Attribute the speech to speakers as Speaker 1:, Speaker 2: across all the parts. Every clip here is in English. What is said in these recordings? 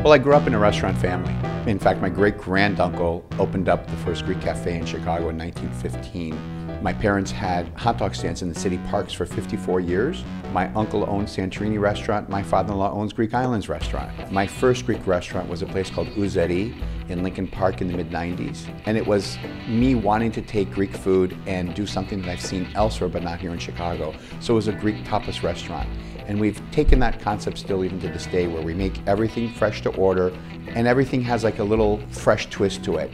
Speaker 1: Well, I grew up in a restaurant family. In fact, my great-granduncle opened up the first Greek cafe in Chicago in 1915. My parents had hot dog stands in the city parks for 54 years. My uncle owned Santorini restaurant. My father-in-law owns Greek Islands restaurant. My first Greek restaurant was a place called Ouzeri in Lincoln Park in the mid-90s. And it was me wanting to take Greek food and do something that I've seen elsewhere but not here in Chicago. So it was a Greek tapas restaurant. And we've taken that concept still even to this day, where we make everything fresh to order and everything has like a little fresh twist to it.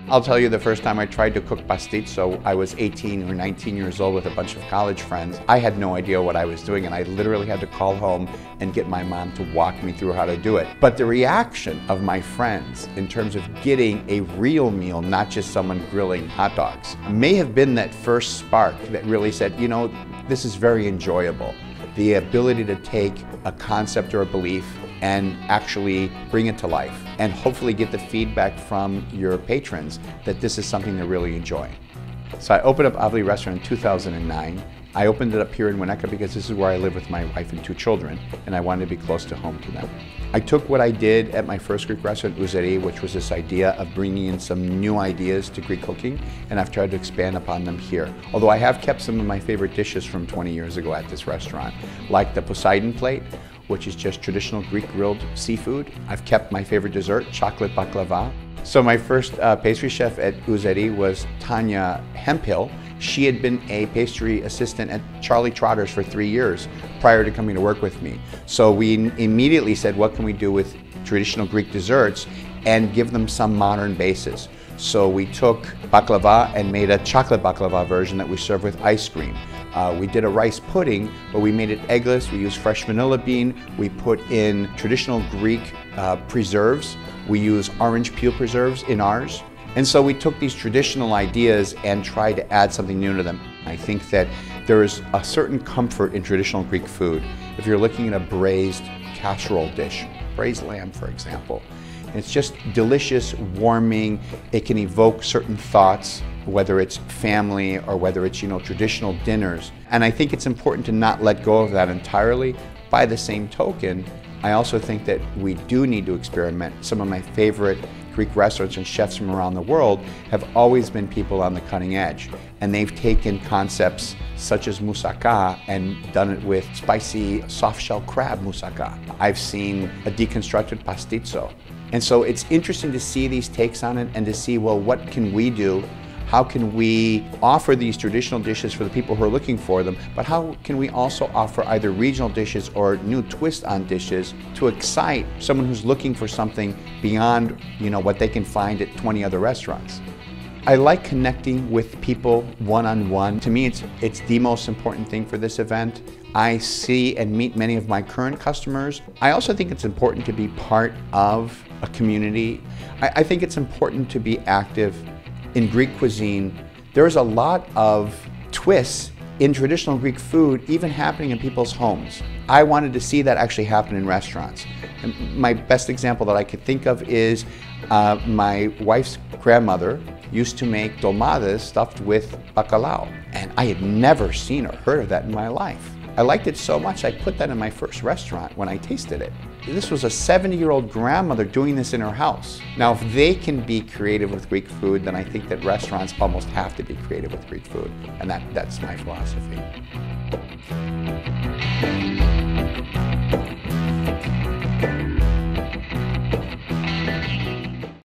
Speaker 1: I'll tell you, the first time I tried to cook pastitzo, I was 18 or 19 years old with a bunch of college friends. I had no idea what I was doing, and I literally had to call home and get my mom to walk me through how to do it. But the reaction of my friends in terms of getting a real meal, not just someone grilling hot dogs, may have been that first spark that really said, you know, this is very enjoyable. The ability to take a concept or a belief and actually bring it to life, and hopefully get the feedback from your patrons that this is something they're really enjoying. So I opened up AVLI restaurant in 2009. I opened it up here in Winnetka because this is where I live with my wife and 2 children, and I wanted to be close to home to them. I took what I did at my first Greek restaurant, Ouzeri, which was this idea of bringing in some new ideas to Greek cooking, and I've tried to expand upon them here. Although I have kept some of my favorite dishes from 20 years ago at this restaurant, like the Poseidon plate, which is just traditional Greek grilled seafood. I've kept my favorite dessert, chocolate baklava. So my first pastry chef at Ouzeri was Tanya Hemphill. She had been a pastry assistant at Charlie Trotter's for 3 years prior to coming to work with me. So we immediately said, what can we do with traditional Greek desserts and give them some modern bases? So we took baklava and made a chocolate baklava version that we serve with ice cream. We did a rice pudding, but we made it eggless. We used fresh vanilla bean. We put in traditional Greek preserves. We use orange peel preserves in ours. And so we took these traditional ideas and tried to add something new to them. I think that there is a certain comfort in traditional Greek food. If you're looking at a braised casserole dish, braised lamb, for example, and it's just delicious, warming. It can evoke certain thoughts, whether it's family or whether it's, you know, traditional dinners. And I think it's important to not let go of that entirely. By the same token, I also think that we do need to experiment. Some of my favorite Greek restaurants and chefs from around the world have always been people on the cutting edge. And they've taken concepts such as moussaka and done it with spicy soft-shell crab moussaka. I've seen a deconstructed pastitzo. And so it's interesting to see these takes on it and to see, well, what can we do? How can we offer these traditional dishes for the people who are looking for them, but how can we also offer either regional dishes or new twist on dishes to excite someone who's looking for something beyond, you know, what they can find at 20 other restaurants? I like connecting with people one-on-one. To me, it's the most important thing for this event. I see and meet many of my current customers. I also think it's important to be part of a community. I think it's important to be active in Greek cuisine. There's a lot of twists in traditional Greek food, even happening in people's homes. I wanted to see that actually happen in restaurants. And my best example that I could think of is my wife's grandmother used to make dolmades stuffed with bacalao. And I had never seen or heard of that in my life. I liked it so much, I put that in my first restaurant when I tasted it. This was a 70-year-old grandmother doing this in her house. Now, if they can be creative with Greek food, then I think that restaurants almost have to be creative with Greek food. And that's my philosophy.